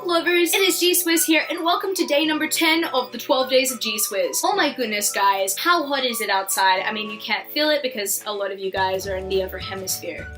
book lovers, it is G-Swizz here, and welcome to day number 10 of the 12 days of G-Swizz. Oh my goodness, guys, how hot is it outside? I mean, you can't feel it because a lot of you guys are in the other hemisphere.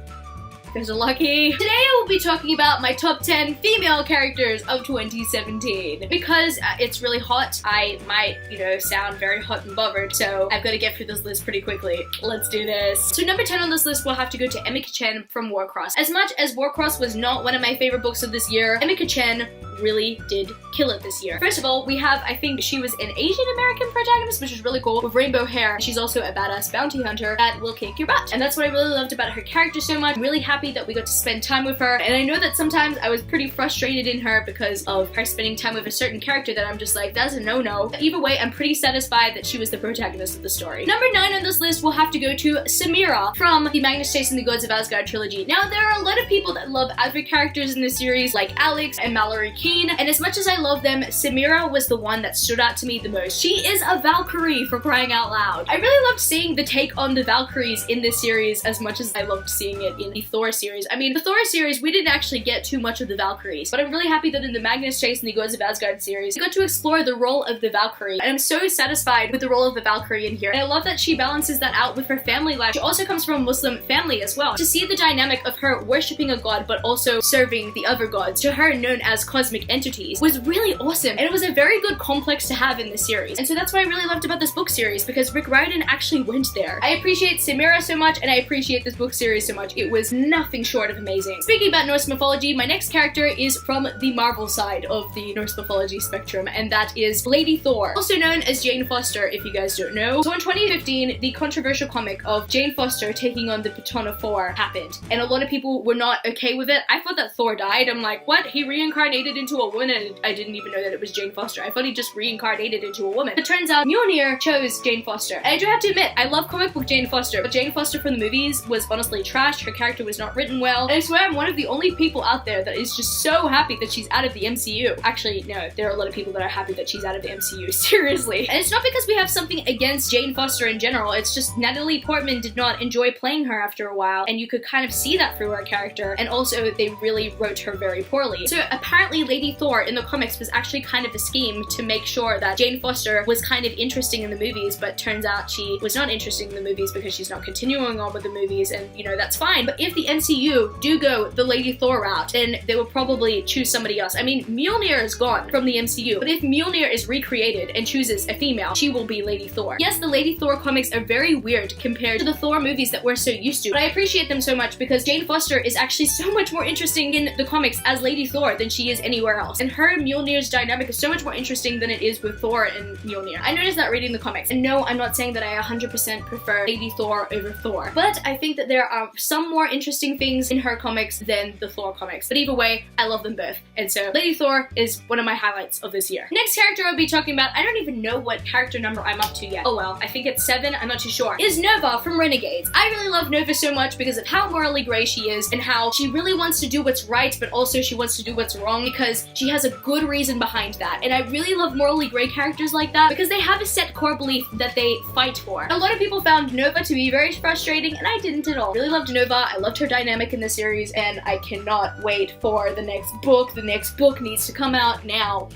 You guys are lucky. Today I will be talking about my top 10 female characters of 2017. Because it's really hot, I might, sound very hot and bothered, so I've got to get through this list pretty quickly. Let's do this. So number 10 on this list will have to go to Emika Chen from Warcross. As much as Warcross was not one of my favorite books of this year, Emika Chen really did kill it this year. First of all, we have, I think she was an Asian American protagonist, which is really cool, with rainbow hair. She's also a badass bounty hunter that will kick your butt. And that's what I really loved about her character so much. I'm really happy that we got to spend time with her. And I know that sometimes I was pretty frustrated in her because of her spending time with a certain character that I'm just like, that's a no-no. Either way, I'm pretty satisfied that she was the protagonist of the story. Number 9 on this list will have to go to Sameera from the Magnus Chase and the Gods of Asgard trilogy. Now, there are a lot of people that love other characters in this series, like Alex and Mallory Keene, and as much as I love them, Sameera was the one that stood out to me the most. She is a Valkyrie, for crying out loud. I really loved seeing the take on the Valkyries in this series as much as I loved seeing it in the Thor series. I mean, the Thor series, we didn't actually get too much of the Valkyries, but I'm really happy that in the Magnus Chase and the Gods of Asgard series, we got to explore the role of the Valkyrie, and I'm so satisfied with the role of the Valkyrie in here. And I love that she balances that out with her family life. She also comes from a Muslim family as well. To see the dynamic of her worshipping a god, but also serving the other gods, to her known as cosmic entities, was really awesome, and it was a very good complex to have in the series. And so that's what I really loved about this book series, because Rick Riordan actually went there. I appreciate Sameera so much, and I appreciate this book series so much. It was nothing short of amazing. Speaking about Norse mythology, my next character is from the Marvel side of the Norse mythology spectrum, and that is Lady Thor, also known as Jane Foster, if you guys don't know. So in 2015, the controversial comic of Jane Foster taking on the baton of Thor happened, and a lot of people were not okay with it. I thought that Thor died. I'm like, what? He reincarnated into a woman, and I didn't even know that it was Jane Foster. I thought he just reincarnated into a woman. It turns out Mjolnir chose Jane Foster. And I do have to admit, I love comic book Jane Foster, but Jane Foster from the movies was honestly trash. Her character was not written well. And I swear I'm one of the only people out there that is just so happy that she's out of the MCU. Actually, no, there are a lot of people that are happy that she's out of the MCU, seriously. And it's not because we have something against Jane Foster in general, it's just Natalie Portman did not enjoy playing her after a while, and you could kind of see that through her character, and also they really wrote her very poorly. So apparently Lady Thor in the comics was actually kind of a scheme to make sure that Jane Foster was kind of interesting in the movies, but turns out she was not interesting in the movies because she's not continuing on with the movies, and that's fine. But if the MCU do go the Lady Thor route, then they will probably choose somebody else. I mean, Mjolnir is gone from the MCU, but if Mjolnir is recreated and chooses a female, she will be Lady Thor. Yes, the Lady Thor comics are very weird compared to the Thor movies that we're so used to, but I appreciate them so much because Jane Foster is actually so much more interesting in the comics as Lady Thor than she is anywhere else. And her Mjolnir's dynamic is so much more interesting than it is with Thor and Mjolnir. I noticed that reading the comics, and no, I'm not saying that I 100% prefer Lady Thor over Thor, but I think that there are some more interesting things in her comics than the Thor comics. But either way, I love them both, and so Lady Thor is one of my highlights of this year. Next character I'll be talking about, I don't even know what character number I'm up to yet. Oh well, I think it's 7, I'm not too sure, is Nova from Renegades. I really love Nova so much because of how morally gray she is, and how she really wants to do what's right, but also she wants to do what's wrong because she has a good reason behind that. And I really love morally gray characters like that because they have a set core belief that they fight for. A lot of people found Nova to be very frustrating, and I didn't at all. Really loved Nova, I loved her dynamic in the series, and I cannot wait for the next book. The next book needs to come out now.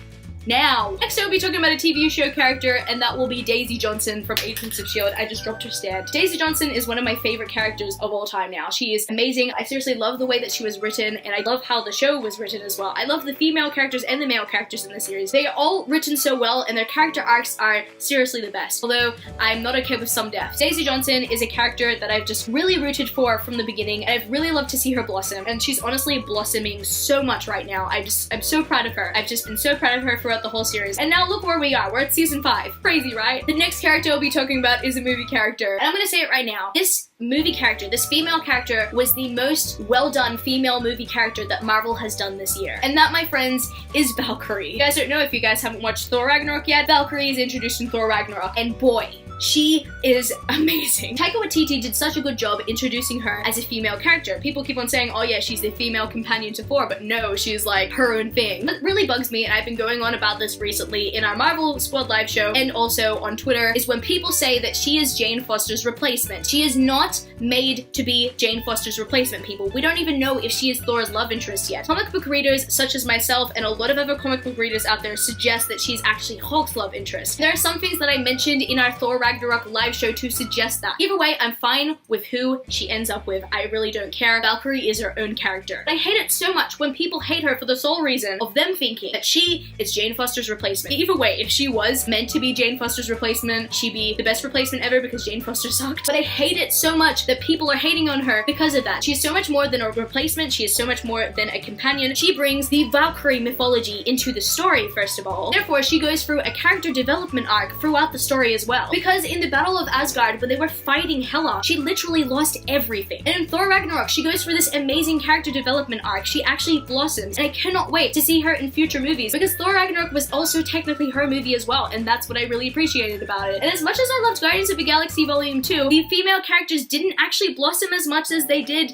Next I'll be talking about a TV show character, and that will be Daisy Johnson from Agents of S.H.I.E.L.D. I just dropped her stand. Daisy Johnson is one of my favorite characters of all time now. She is amazing. I seriously love the way that she was written, and I love how the show was written as well. I love the female characters and the male characters in the series. They are all written so well, and their character arcs are seriously the best. Although, I'm not okay with some deaths. Daisy Johnson is a character that I've just really rooted for from the beginning, and I've really loved to see her blossom, and she's honestly blossoming so much right now. I'm so proud of her. I've just been so proud of her throughout the whole series. And now look where we are. We're at season 5. Crazy, right? The next character I'll be talking about is a movie character. And I'm gonna say it right now. This movie character, this female character, was the most well-done female movie character that Marvel has done this year. And that, my friends, is Valkyrie. You guys don't know if you guys haven't watched Thor Ragnarok yet. Valkyrie is introduced in Thor Ragnarok, and boy, She is amazing. Taika Waititi did such a good job introducing her as a female character. People keep on saying, oh yeah, she's the female companion to Thor, but no, she's like her own thing. What really bugs me, and I've been going on about this recently in our Marvel Squad live show and also on Twitter, is when people say that she is Jane Foster's replacement. She is not made to be Jane Foster's replacement, people. We don't even know if she is Thor's love interest yet. Comic book readers such as myself and a lot of other comic book readers out there suggest that she's actually Hulk's love interest. There are some things that I mentioned in our Thor Ragnarok live show to suggest that. Either way, I'm fine with who she ends up with. I really don't care. Valkyrie is her own character. I hate it so much when people hate her for the sole reason of them thinking that she is Jane Foster's replacement. Either way, if she was meant to be Jane Foster's replacement, she'd be the best replacement ever because Jane Foster sucked. But I hate it so much that people are hating on her because of that. She's so much more than a replacement. She is so much more than a companion. She brings the Valkyrie mythology into the story, first of all. Therefore, she goes through a character development arc throughout the story as well. Because in the Battle of Asgard, when they were fighting Hela, she literally lost everything. And in Thor Ragnarok, she goes through this amazing character development arc. She actually blossoms, and I cannot wait to see her in future movies because Thor Ragnarok was also technically her movie as well, and that's what I really appreciated about it. And as much as I loved Guardians of the Galaxy Volume 2, the female characters didn't actually blossom as much as they did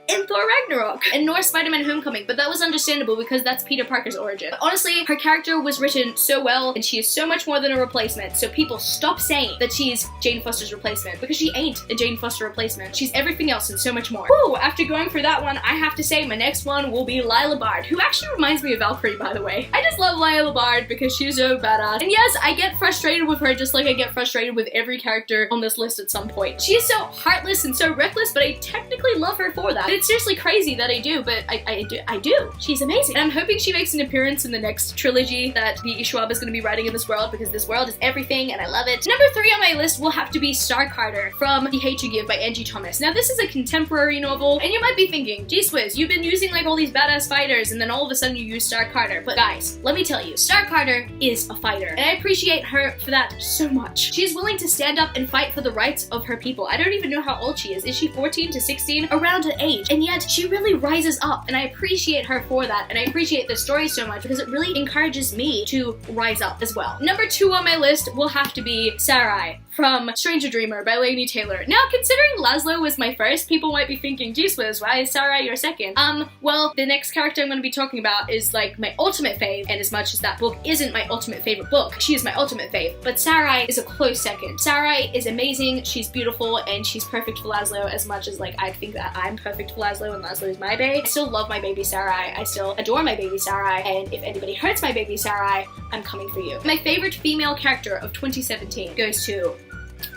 in Thor Ragnarok, and nor Spider-Man Homecoming, but that was understandable because that's Peter Parker's origin. But honestly, her character was written so well, and she is so much more than a replacement, so people stop saying that she's Jane Foster's replacement, because she ain't a Jane Foster replacement. She's everything else and so much more. Whew, after going through that one, I have to say my next one will be Lila Bard, who actually reminds me of Valkyrie, by the way. I just love Lila Bard because she's so badass. And yes, I get frustrated with her just like I get frustrated with every character on this list at some point. She is so heartless and so reckless, but I technically love her for that. It's seriously crazy that I do, but I do. She's amazing. And I'm hoping she makes an appearance in the next trilogy that the Ishwab is going to be writing in this world, because this world is everything and I love it. Number 3 on my list will have to be Starcarter from The Hate You Give by Angie Thomas. Now this is a contemporary novel, and you might be thinking, G-Swizz, you've been using like all these badass fighters and then all of a sudden you use Starcarter. But guys, let me tell you, Starcarter is a fighter, and I appreciate her for that so much. She's willing to stand up and fight for the rights of her people. I don't even know how old she is. Is she 14 to 16? Around an age. And yet she really rises up, and I appreciate her for that, and I appreciate the story so much because it really encourages me to rise up as well. Number 2 on my list will have to be Sarai from Stranger Dreamer by Laini Taylor. Now, considering Laszlo was my first, people might be thinking, G-Swizz, why is Sarai your second? Well, the next character I'm going to be talking about is like my ultimate fave, and as much as that book isn't my ultimate favorite book, she is my ultimate fave, but Sarai is a close second. Sarai is amazing, she's beautiful, and she's perfect for Laszlo as much as like I think that I'm perfect for Laszlo and Laszlo is my babe. I still love my baby Sarai, I still adore my baby Sarai, and if anybody hurts my baby Sarai, I'm coming for you. My favorite female character of 2017 goes to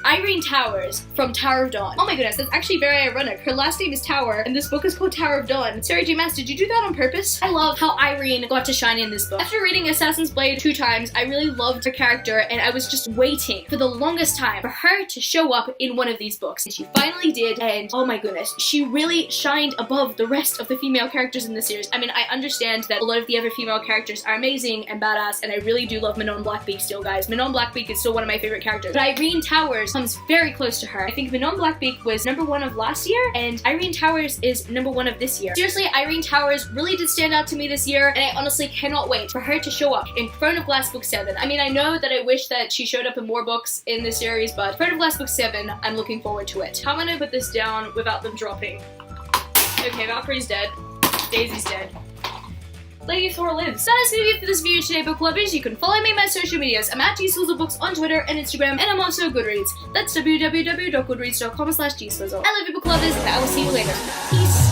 Irene Towers from Tower of Dawn. Oh my goodness, that's actually very ironic. Her last name is Tower, and this book is called Tower of Dawn. Sarah J. Maas, did you do that on purpose? I love how Irene got to shine in this book. After reading Assassin's Blade 2 times, I really loved her character, and I was just waiting for the longest time for her to show up in one of these books. And she finally did, and oh my goodness, she really shined above the rest of the female characters in the series. I mean, I understand that a lot of the other female characters are amazing and badass, and I really do love Manon Blackbeak still, guys. Manon Blackbeak is still one of my favorite characters, but Irene Towers comes very close to her. I think Manon Blackbeak was number 1 of last year, and Irene Towers is number 1 of this year. Seriously, Irene Towers really did stand out to me this year, and I honestly cannot wait for her to show up in Throne of Glass Book 7. I mean, I know that I wish that she showed up in more books in this series, but Throne of Glass Book 7, I'm looking forward to it. How am I gonna put this down without them dropping? Okay, Valkyrie's dead. Daisy's dead. Lady Thor lives. So that's gonna be it for this video today, book lovers. You can follow me on my social medias. I'm at G-Swizzelbooks on Twitter and Instagram, and I'm also Goodreads. That's www.goodreads.com/G-Swizzle. I love you, book lovers, and I will see you later. Peace.